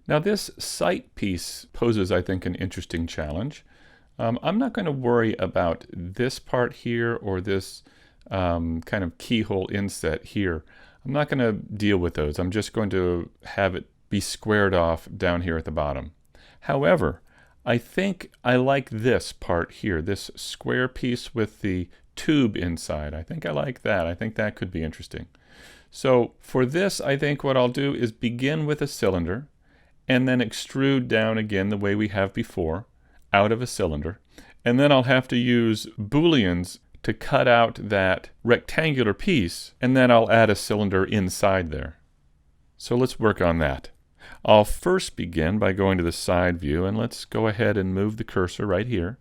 Now this sight piece poses, I think, an interesting challenge. I'm not going to worry about this part here or this kind of keyhole inset here. I'm not going to deal with those. I'm just going to have it be squared off down here at the bottom. However, I think I like this part here, this square piece with the tube inside. I think I like that. I think that could be interesting. So for this, I think what I'll do is begin with a cylinder and then extrude down again the way we have before, out of a cylinder. And then I'll have to use booleans to cut out that rectangular piece, and then I'll add a cylinder inside there. So let's work on that. I'll first begin by going to the side view, and let's go ahead and move the cursor right here.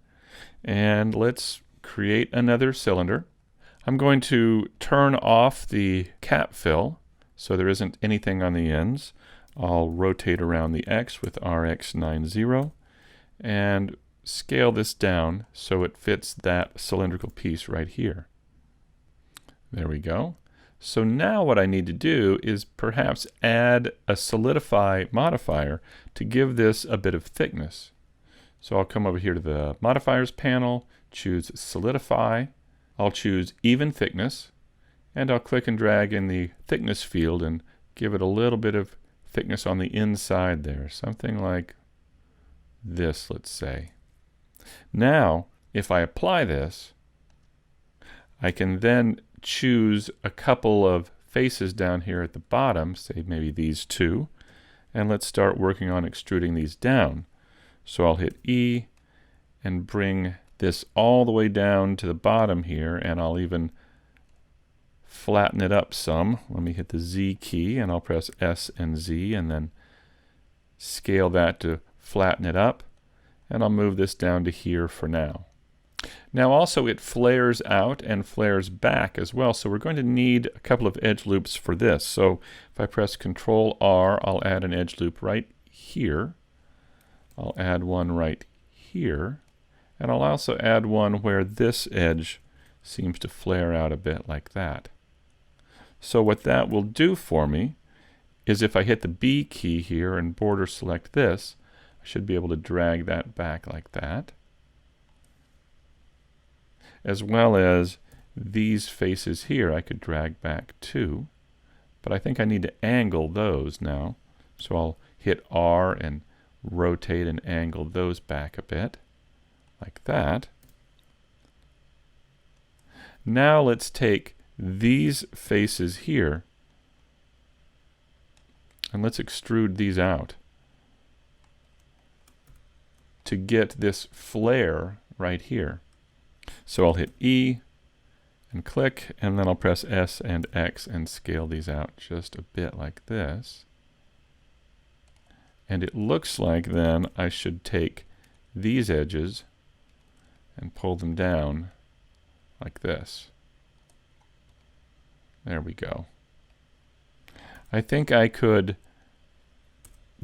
And let's create another cylinder. I'm going to turn off the cap fill so there isn't anything on the ends. I'll rotate around the X with RX90 and scale this down so it fits that cylindrical piece right here. There we go. So now what I need to do is perhaps add a solidify modifier to give this a bit of thickness. So I'll come over here to the modifiers panel, choose solidify, I'll choose even thickness, and I'll click and drag in the thickness field and give it a little bit of thickness on the inside there, something like this, let's say. Now, if I apply this, I can then choose a couple of faces down here at the bottom, say maybe these two, and let's start working on extruding these down. So I'll hit E and bring this all the way down to the bottom here, and I'll even flatten it up some. Let me hit the Z key and I'll press S and Z and then scale that to flatten it up, and I'll move this down to here for now. Now also it flares out and flares back as well, so we're going to need a couple of edge loops for this. So if I press Ctrl R, I'll add an edge loop right here. I'll add one right here, and I'll also add one where this edge seems to flare out a bit like that. So what that will do for me is if I hit the B key here and border select this, I should be able to drag that back like that, as well as these faces here I could drag back too, but I think I need to angle those now. So I'll hit R and rotate and angle those back a bit, like that. Now let's take these faces here and let's extrude these out to get this flare right here. So I'll hit E and click, and then I'll press S and X and scale these out just a bit like this. And it looks like then I should take these edges and pull them down like this. There we go. I think I could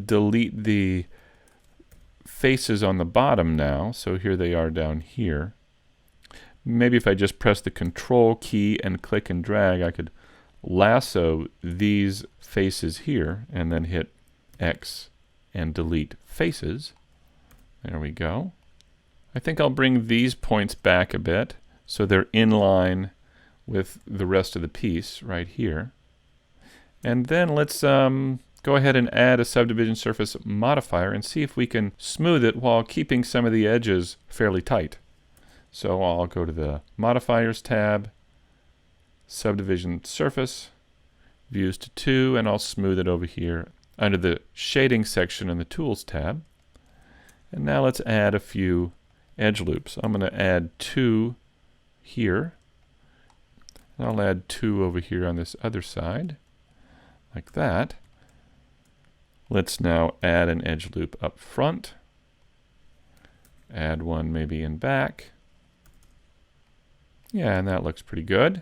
delete the faces on the bottom now, so here they are down here. Maybe if I just press the Control key and click and drag, I could lasso these faces here and then hit X and delete faces. There we go. I think I'll bring these points back a bit so they're in line with the rest of the piece right here. And then let's go ahead and add a subdivision surface modifier and see if we can smooth it while keeping some of the edges fairly tight. So I'll go to the Modifiers tab, Subdivision Surface, Views to 2, and I'll smooth it over here under the Shading section in the Tools tab. And now let's add a few edge loops. I'm going to add 2 here. And I'll add 2 over here on this other side, like that. Let's now add an edge loop up front. Add one maybe in back. Yeah, and that looks pretty good.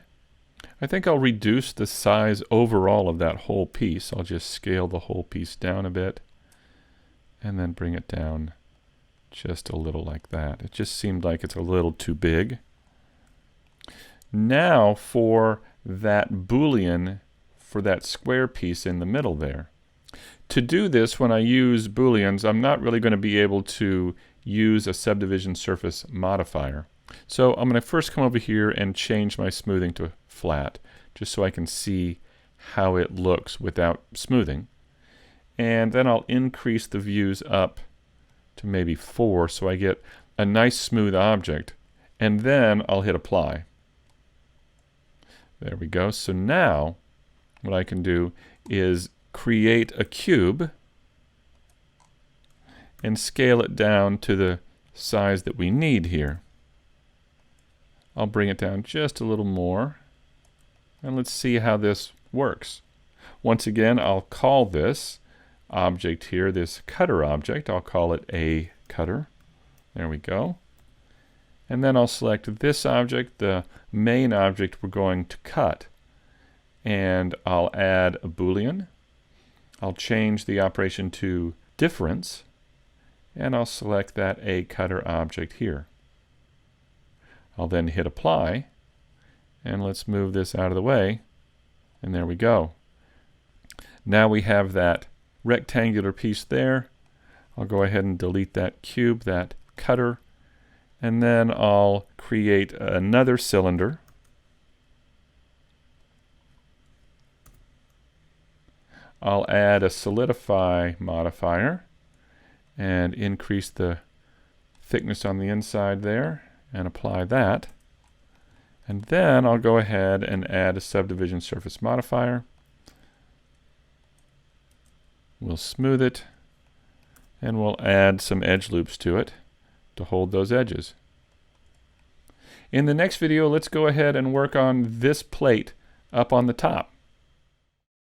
I think I'll reduce the size overall of that whole piece. I'll just scale the whole piece down a bit and then bring it down just a little like that. It just seemed like it's a little too big. Now for that Boolean for that square piece in the middle there. To do this, when I use Booleans, I'm not really going to be able to use a subdivision surface modifier. So I'm going to first come over here and change my smoothing to flat, just so I can see how it looks without smoothing. And then I'll increase the views up to maybe 4 so I get a nice smooth object. And then I'll hit apply. There we go. So now what I can do is create a cube and scale it down to the size that we need here. I'll bring it down just a little more, and let's see how this works. Once again, I'll call this object here, this cutter object, I'll call it a cutter. There we go. And then I'll select this object, the main object we're going to cut, and I'll add a Boolean. I'll change the operation to difference, and I'll select that a cutter object here. I'll then hit apply, and let's move this out of the way, and there we go. Now we have that rectangular piece there. I'll go ahead and delete that cube, that cutter, and then I'll create another cylinder. I'll add a solidify modifier and increase the thickness on the inside there and apply that. And then I'll go ahead and add a subdivision surface modifier. We'll smooth it, and we'll add some edge loops to it to hold those edges. In the next video, let's go ahead and work on this plate up on the top.